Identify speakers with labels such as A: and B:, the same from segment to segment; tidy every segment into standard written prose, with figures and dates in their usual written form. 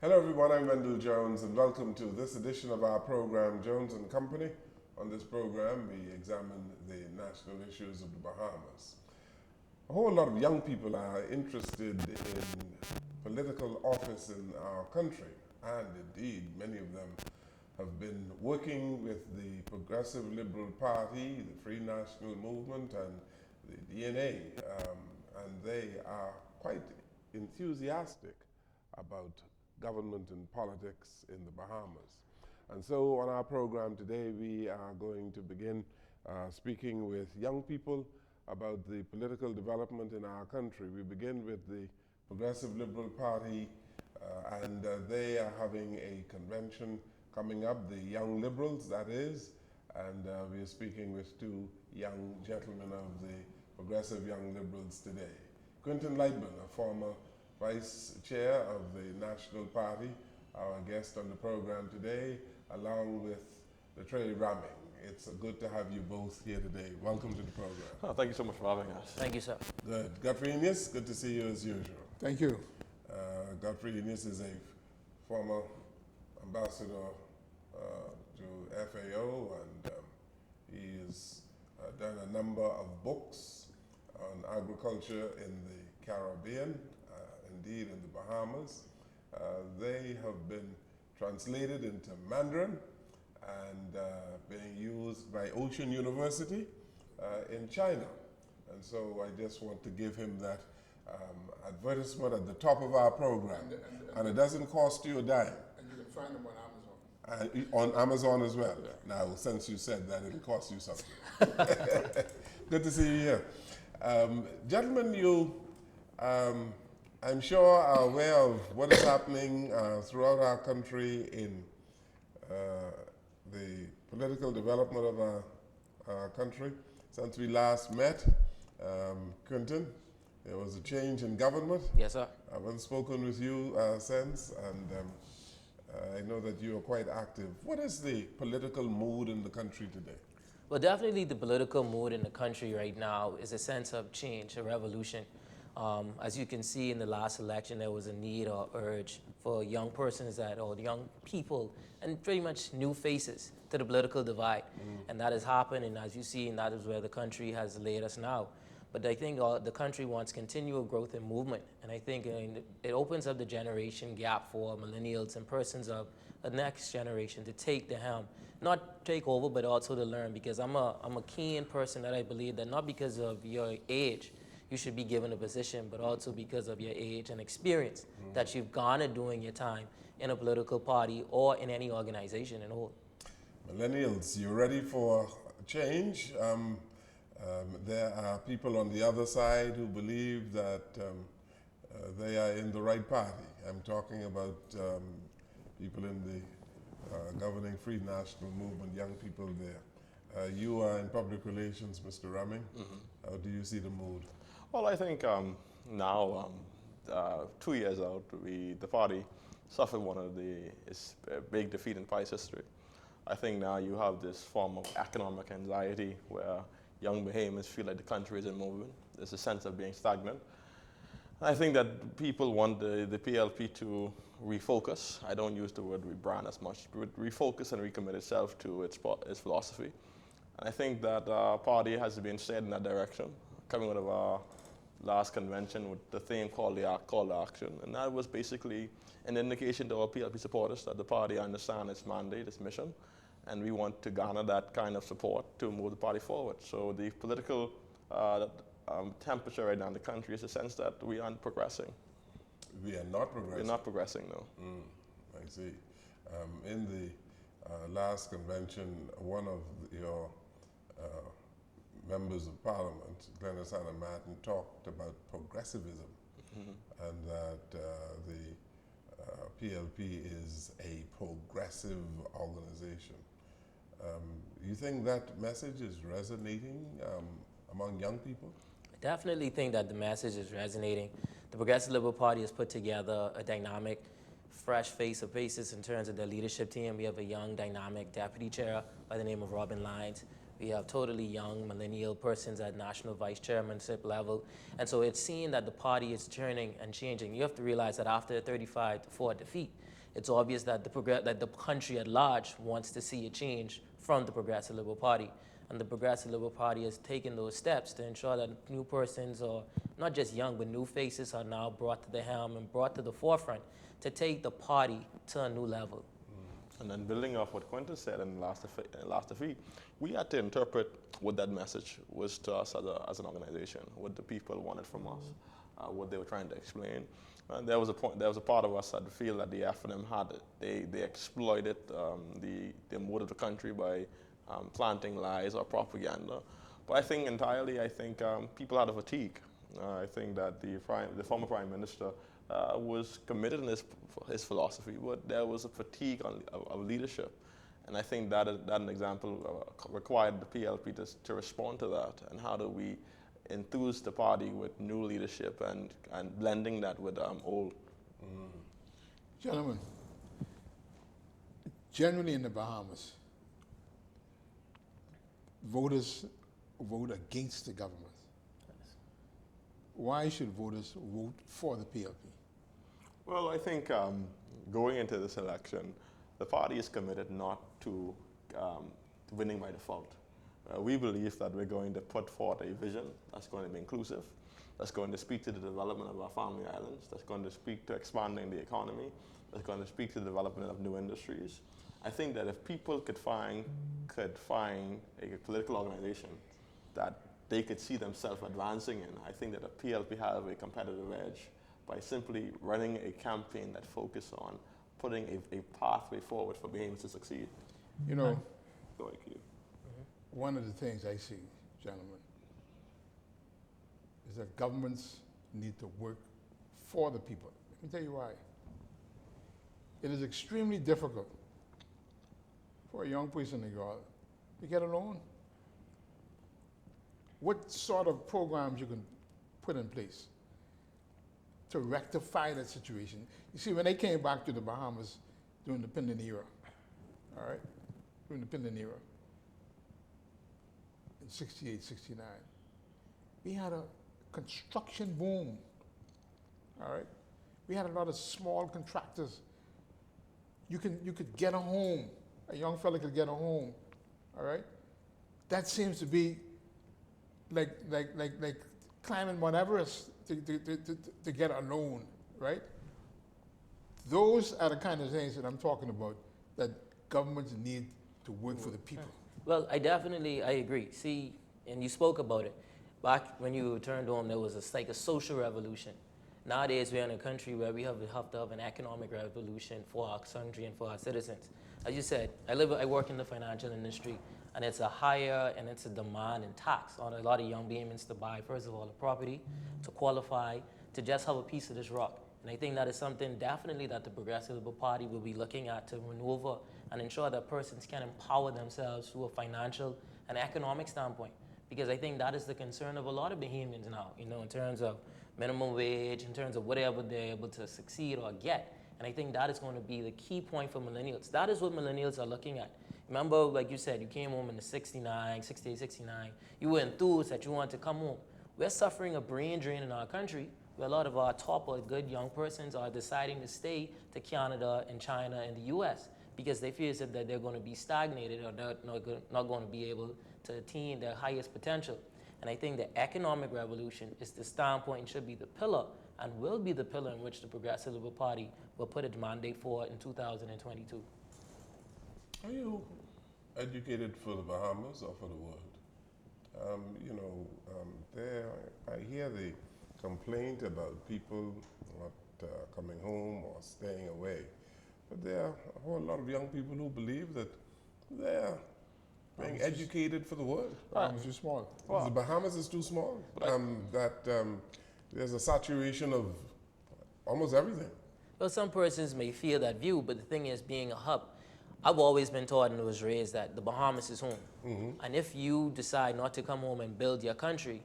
A: Hello everyone, I'm Wendell Jones and welcome to this edition of our program Jones and Company. On this program we examine the national issues of the Bahamas. A whole lot of young people are interested in political office in our country, and indeed many of them have been working with the Progressive Liberal Party, the Free National Movement and the DNA, and they are quite enthusiastic about government and politics in the Bahamas. And so on our program today, we are going to begin speaking with young people about the political development in our country. We begin with the Progressive Liberal Party, and they are having a convention coming up, the Young Liberals, that is, and we are speaking with two young gentlemen of the Progressive Young Liberals today. Quinton, a former Vice Chair of the National Party, our guest on the program today, along with Latrae Rahming. It's good to have you both here today. Welcome to the program.
B: Oh, thank you so much for having us.
C: Thank you, sir.
A: Good. Godfrey Innes, good to see you as usual.
D: Thank you.
A: Godfrey Innes is a former ambassador to FAO, and he has done a number of books on agriculture in the Caribbean, indeed in the Bahamas. They have been translated into Mandarin and being used by Ocean University in China. And so I just want to give him that advertisement at the top of our program. And it doesn't cost you a dime.
D: And you can find them on Amazon.
A: On Amazon as well. Yeah. Now, since you said that, it'll cost you something. Good to see you here. Gentlemen, you I'm sure are aware of what is happening throughout our country in the political development of our country. Since we last met, Quinton, there was a change in government.
C: Yes, sir.
A: I haven't spoken with you since, and I know that you are quite active. What is the political mood in the country today?
C: Well, definitely the political mood in the country right now is a sense of change, a revolution. As you can see in the last election, there was a need or urge for young persons or young people and pretty much new faces to the political divide. And that has happened, and as you see, and that is where the country has laid us now. But I think the country wants continual growth and movement. And I think it opens up the generation gap for millennials and persons of the next generation to take the helm. Not take over, but also to learn, because I'm a keen person that I believe that not because of your age, you should be given a position, but also because of your age and experience that you've garnered during your time in a political party or in any organization in whole.
A: Millennials, you ready for change? There are people on the other side who believe that they are in the right party. I'm talking about people in the governing Free National Movement, young people there. You are in public relations, Mr. Rahming. How do you see the mood?
B: Well, I think now, 2 years out, the party suffered one of its big defeat in party's history. I think now you have this form of economic anxiety where young Bahamians feel like the country isn't moving. There's a sense of being stagnant. I think that people want the PLP to refocus. I don't use the word rebrand as much, but refocus and recommit itself to its philosophy. And I think that our party has been steered in that direction, coming out of our last convention with the theme called the Call to Action. And that was basically an indication to our PLP supporters that the party understands its mandate, its mission, and we want to garner that kind of support to move the party forward. So the political temperature right now in the country is a sense that we aren't progressing.
A: We are not progressing?
B: We're not progressing, no.
A: I see. In the last convention, one of your members of Parliament, Glennis Anna Martin, talked about progressivism and that the PLP is a progressive organization. You think that message is resonating among young people?
C: I definitely think that the message is resonating. The Progressive Liberal Party has put together a dynamic, fresh face of faces in terms of their leadership team. We have a young, dynamic deputy chair by the name of Robin Lyons. We have totally young millennial persons at national vice chairmanship level. And so it's seen that the party is turning and changing. You have to realize that after a 35-4 defeat, it's obvious that the country at large wants to see a change from the Progressive Liberal Party. And the Progressive Liberal Party has taken those steps to ensure that new persons, or not just young, but new faces, are now brought to the helm and brought to the forefront to take the party to a new level.
B: And then building off what Quinton said in the last defeat, we had to interpret what that message was to us as an organization, what the people wanted from us, what they were trying to explain. And there was a part of us that feel that the FNM had it. They exploited the mood of the country by planting lies or propaganda. But I think people had a fatigue. I think that the former Prime Minister was committed in his philosophy, but there was a fatigue of leadership. And I think that an example required the PLP to respond to that. And how do we enthuse the party with new leadership and blending that with old?
D: Gentlemen, generally in the Bahamas, voters vote against the government. Why should voters vote for the PLP?
B: Well, I think going into this election, the party is committed not to winning by default. We believe that we're going to put forth a vision that's going to be inclusive, that's going to speak to the development of our family islands, that's going to speak to expanding the economy, that's going to speak to the development of new industries. I think that if people could find a political organization that they could see themselves advancing in, I think that the PLP have a competitive edge by simply running a campaign that focuses on putting a pathway forward for Bahamians to succeed.
D: You know,
B: Go ahead, Keith.
D: one of the things I see, gentlemen, is that governments need to work for the people. Let me tell you why. It is extremely difficult for a young person to get a loan. What sort of programs you can put in place to rectify that situation? You see, when they came back to the Bahamas during the Quinton era, all right, during the Quinton era, in 68, 69, we had a construction boom, all right? We had a lot of small contractors. You could get a home, a young fella could get a home, all right? That seems to be like climbing Mount Everest to get a loan, right? Those are the kind of things that I'm talking about that governments need to work for the people.
C: Well, I agree. See, and you spoke about it. Back when you returned home, there was like a social revolution. Nowadays, we're in a country where we have to have an economic revolution for our country and for our citizens. As you said, I work in the financial industry, and it's a higher and it's a demand and tax on a lot of young Bahamians to buy, first of all, a property, to qualify, to just have a piece of this rock. And I think that is something definitely that the Progressive Liberal Party will be looking at to maneuver and ensure that persons can empower themselves through a financial and economic standpoint. Because I think that is the concern of a lot of Bahamians now, in terms of minimum wage, in terms of whatever they're able to succeed or get. And I think that is going to be the key point for millennials. That is what millennials are looking at. Remember, like you said, you came home in the 68, 69. You were enthused that you wanted to come home. We're suffering a brain drain in our country where a lot of our top or good young persons are deciding to stay to Canada and China and the US because they feel as if that they're going to be stagnated or they're not going to be able to attain their highest potential. And I think the economic revolution is the standpoint and should be the pillar and will be the pillar in which the Progressive Liberal Party will put its mandate for in 2022.
A: Are you educated for the Bahamas or for the world? I hear the complaint about people not coming home or staying away. But there are a whole lot of young people who believe that they're being educated for the world.
D: Bahamas is too small.
A: The Bahamas is too small. There's a saturation of almost everything.
C: Well, some persons may feel that view, but the thing is, being a hub, I've always been taught and was raised that the Bahamas is home. Mm-hmm. And if you decide not to come home and build your country,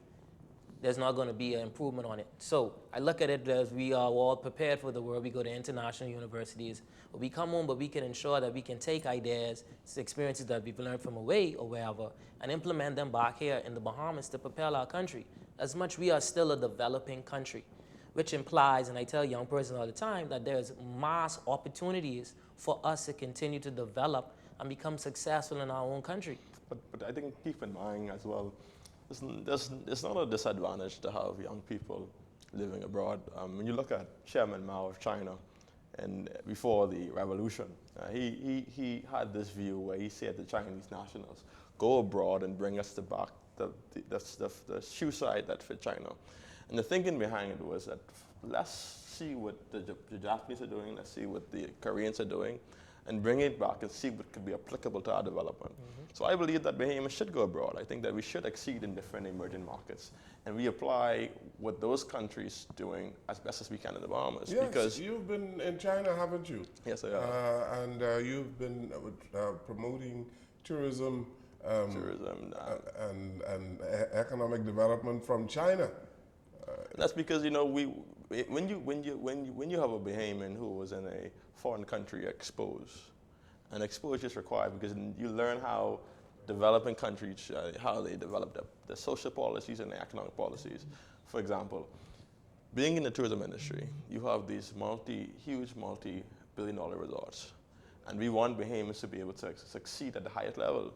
C: there's not going to be an improvement on it. So I look at it as we are all prepared for the world. We go to international universities. We come home, but we can ensure that we can take ideas, experiences that we've learned from away or wherever, and implement them back here in the Bahamas to propel our country. As much we are still a developing country, which implies, and I tell young persons all the time, that there's mass opportunities for us to continue to develop and become successful in our own country.
B: But I think keep in mind as well, it's not a disadvantage to have young people living abroad. When you look at Chairman Mao of China, and before the revolution, he had this view where he said to Chinese nationals, go abroad and bring us back the shoe side that fit China. And the thinking behind it was that let's see what the Japanese are doing, let's see what the Koreans are doing, and bring it back and see what could be applicable to our development. So I believe that Bahamians should go abroad. I think that we should exceed in different emerging markets, and we apply what those countries doing as best as we can in the Bahamas.
A: Yes,
B: because
A: you've been in China, haven't you?
B: Yes, I have.
A: And you've been promoting tourism, and economic development from China.
B: That's because when you have a Bahamian who was in a foreign country exposed, and exposure is required because you learn how developing countries, how they develop their social policies and their economic policies. For example, being in the tourism industry, you have these huge multi-billion-dollar resorts, and we want Bahamians to be able to succeed at the highest level.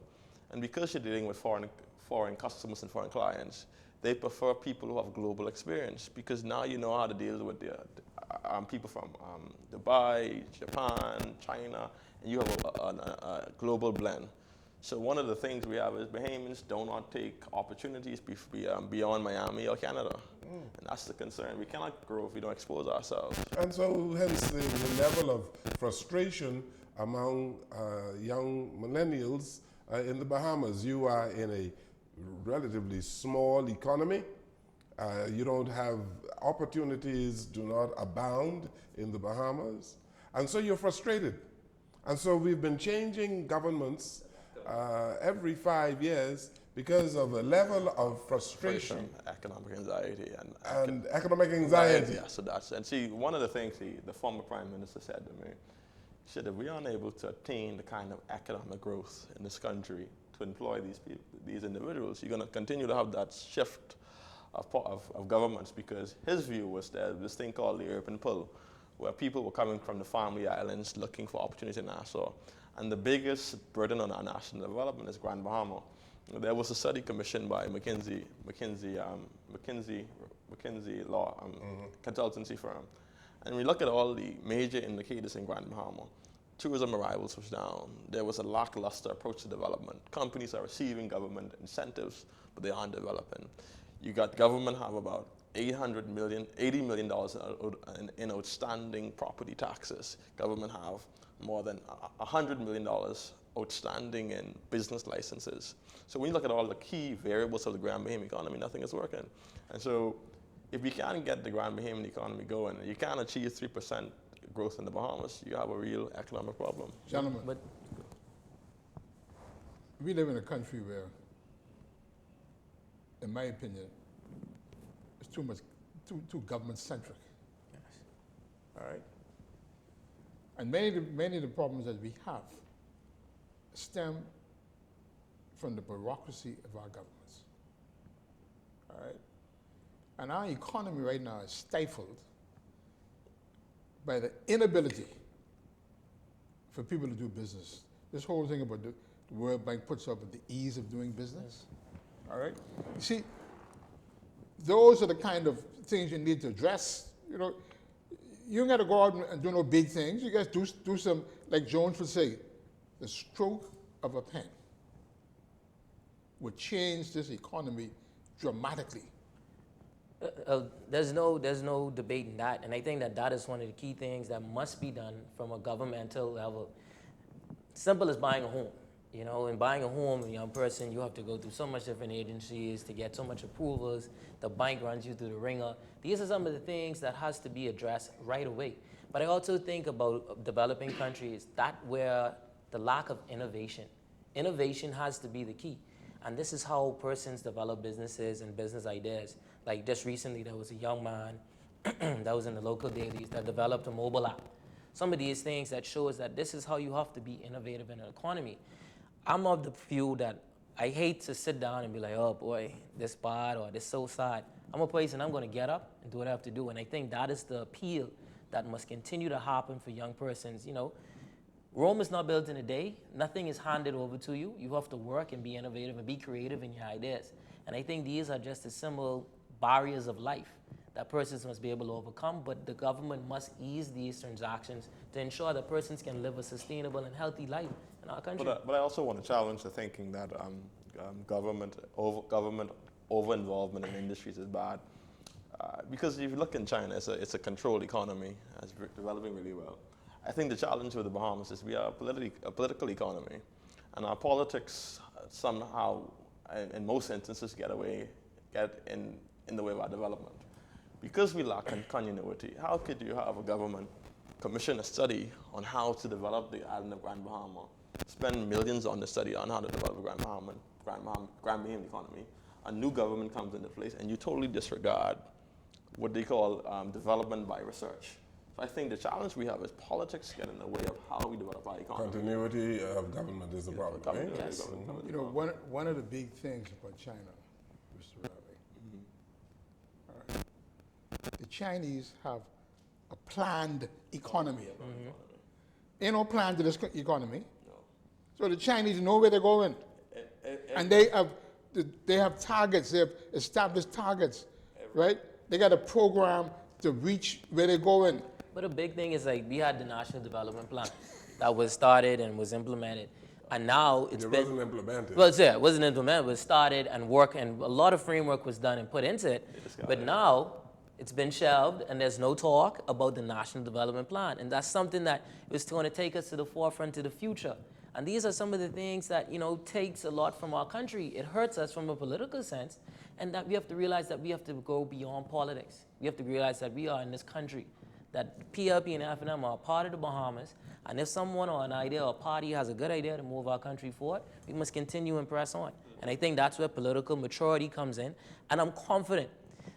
B: And because you're dealing with foreign customers and foreign clients, they prefer people who have global experience, because now you know how to deal with the people from Dubai, Japan, China, and you have a global blend. So one of the things we have is Bahamians do not take opportunities beyond Miami or Canada. And that's the concern. We cannot grow if we don't expose ourselves.
A: And so hence the level of frustration among young millennials in the Bahamas. You are in a relatively small economy. You don't have opportunities, do not abound in the Bahamas. And so you're frustrated. And so we've been changing governments every 5 years because of a level of frustration.
B: Economic anxiety.
A: And economic anxiety.
B: Yeah, so and see, one of the things the former Prime Minister said to me, he said, if we aren't able to attain the kind of economic growth in this country to employ these individuals, you're going to continue to have that shift of governments, because his view was that this thing called the urban pull, where people were coming from the family islands looking for opportunity in Nassau. And the biggest burden on our national development is Grand Bahama. There was a study commissioned by McKinsey Law consultancy firm. And we look at all the major indicators in Grand Bahama. Tourism arrivals was down. There was a lackluster approach to development. Companies are receiving government incentives, but they aren't developing. You got government have about $80 million in outstanding property taxes. Government have more than $100 million outstanding in business licenses. So when you look at all the key variables of the Grand Bahamian economy, nothing is working. And so if you can't get the Grand Bahamian economy going, you can't achieve 3% growth in the Bahamas, you have a real economic problem.
D: Gentlemen, we live in a country where, in my opinion, it's too government-centric.
C: Yes.
D: All right? And many of the problems that we have stem from the bureaucracy of our governments. All right? And our economy right now is stifled by the inability for people to do business. This whole thing about the World Bank puts up with the ease of doing business. All right? You see, those are the kind of things you need to address. You know, you don't got to go out and do no big things. You guys do some, like Jones would say, the stroke of a pen would change this economy dramatically.
C: There's no debate in that, and I think that is one of the key things that must be done from a governmental level. Simple as buying a home. You know, in buying a home, a young person, you have to go through so much different agencies to get so much approvals. The bank runs you through the ringer. These are some of the things that has to be addressed right away. But I also think about developing countries, that where the lack of innovation. Innovation has to be the key. And this is how persons develop businesses and business ideas. Like just recently, there was a young man that was in the local dailies that developed a mobile app. Some of these things that shows that this is how you have to be innovative in an economy. I'm of the view that I hate to sit down and be like, oh boy, this bad or this so sad. I'm a person, I'm gonna get up and do what I have to do. And I think that is the appeal that must continue to happen for young persons. You know, Rome is not built in a day. Nothing is handed over to you. You have to work and be innovative and be creative in your ideas. And I think these are just the simple barriers of life that persons must be able to overcome, but the government must ease these transactions to ensure that persons can live a sustainable and healthy life in our country.
B: But I also want to challenge the thinking that government over-involvement in industries is bad. Because if you look in China, it's a controlled economy. It's developing really well. I think the challenge with the Bahamas is we are a political economy, and our politics somehow, in most instances, get in the way of our development. Because we lack continuity, how could you have a government commission a study on how to develop the island of Grand Bahama, spend millions on the study on how to develop Grand Bahamian economy, a new government comes into place, and you totally disregard what they call development by research. So I think the challenge we have is politics get in the way of how we develop our economy.
A: Continuity of government is a problem, right?
C: Yes.
D: You know, one of the big things about China, Mr. Rahming, all right, the Chinese have a planned economy. Ain't no plan to this economy.
B: No.
D: So the Chinese know where they're going. And they have targets, they have established targets, right? They got a program to reach where they're going.
C: But a big thing is like we had the National Development Plan that was started and was implemented. And now it
A: wasn't implemented.
C: Well, it wasn't implemented, it was started and work, and a lot of framework was done and put into it. But now it's been shelved and there's no talk about the National Development Plan. And that's something that is going to take us to the forefront to the future. And these are some of the things that, you know, takes a lot from our country. It hurts us from a political sense, and that we have to realize that we have to go beyond politics. We have to realize that we are in this country, that PLP and F&M are part of the Bahamas, and if someone or an idea or a party has a good idea to move our country forward, we must continue and press on. And I think that's where political maturity comes in, and I'm confident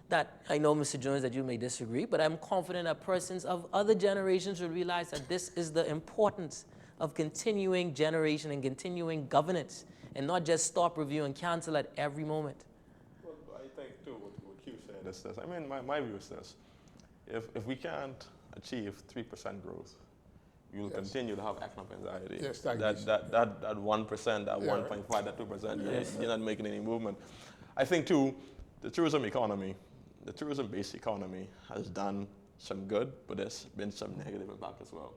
C: that, I know, Mr. Jones, that you may disagree, but I'm confident that persons of other generations will realize that this is the importance of continuing generation and continuing governance, and not just stop, review, and cancel at every moment.
B: Well, I think, too, what you said is this. I mean, my view is this. If we can't achieve 3% growth, you will continue to have economic anxiety.
D: Yes,
B: that 1%, that 1.5%, that 2%, you're not making any movement. I think, too, the tourism economy, the tourism-based economy has done some good, but there's been some negative impact as well.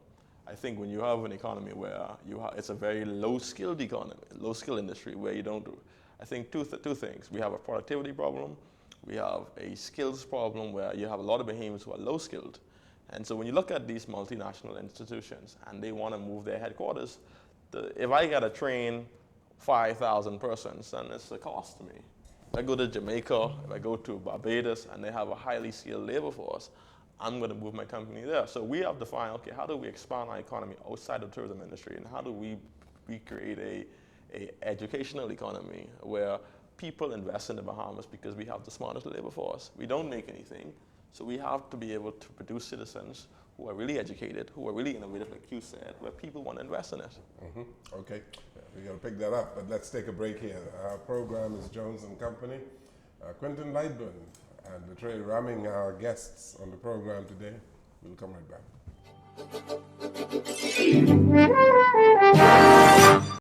B: I think when you have an economy where it's a very low-skilled economy, low-skilled industry where you don't do, I think two things. We have a productivity problem. We have a skills problem where you have a lot of Bahamians who are low-skilled. And so when you look at these multinational institutions and they want to move their headquarters, if I got to train 5,000 persons, then it's a cost to me. If I go to Jamaica, if I go to Barbados, and they have a highly skilled labor force, I'm going to move my company there. So we have to find, okay, how do we expand our economy outside of the tourism industry, and how do we create a educational economy where people invest in the Bahamas because we have the smartest labor force. We don't make anything, so we have to be able to produce citizens who are really educated, who are really innovative, like you said, where people want to invest in it.
A: Okay, we're going to pick that up, but let's take a break here. Our program is Jones and Company. Quinton, Lightbourne, and Latrae Rahming are our guests on the program today. We'll come right back.